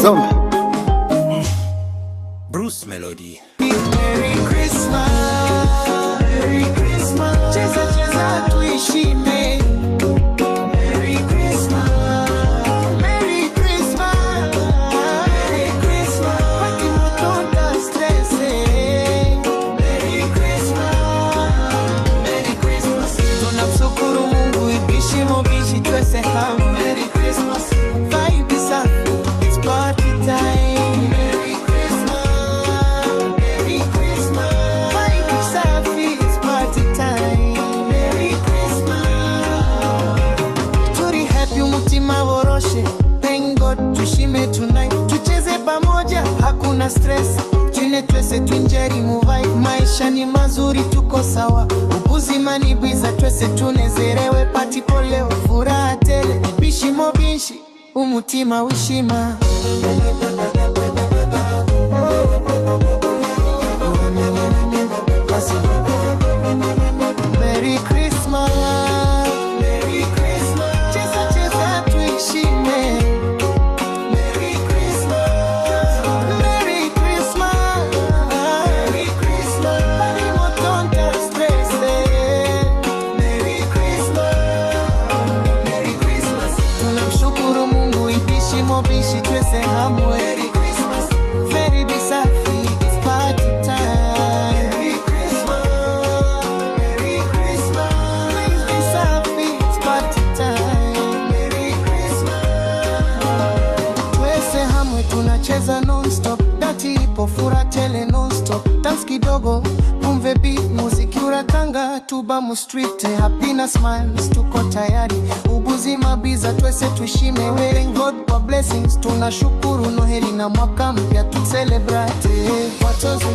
Soma. Bruce Melody. Merry Christmas, Merry Christmas. Cheza cheza tuishime. Merry Christmas, Merry Christmas, Merry Christmas. Paki motonda stress. Merry Christmas, Merry Christmas. Tunamshukuru Mungu ibishi mobishi twese hamu. Merry Christmas. Vibe safi, it's party time. Merry Christmas, Merry Christmas. Vibe safi, it's party time. Merry Christmas. Turi happy umutima woroshe. Thank God tushime tonight. Tucheze pamoja, hakuna stress. Tune twese twinjeri muvai. Maisha ni mazuri tuko sawa. Ubuzima ni bwiza twese tunezerewe. Pati poleo furaha tele. Bishi mobishi umutima wishima. Merry Christmas, Merry Christmas. Cheza cheza tuishime. Merry Christmas, Merry Christmas, Merry Christmas. Pari motonda stress. Merry Christmas, Merry Christmas. Tunamshukuru Mungu ibishi mobishi twese hamwe. Merry Christmas, very bisafi, it's party time. Merry Christmas, Merry Christmas. Very bisafi, it's party time. Merry Christmas. Twese hamwe tunacheza non-stop. Dati ipo fura tele non-stop. Dance kidogo, umve beat, muziki uratanga. Tuba mu street, happy na smiles, tuko tayari. Ubuzima biza twese tuishime. Thank God for blessings, tunashukuru Noheri na mwaka mpya tu celebrate. Watozi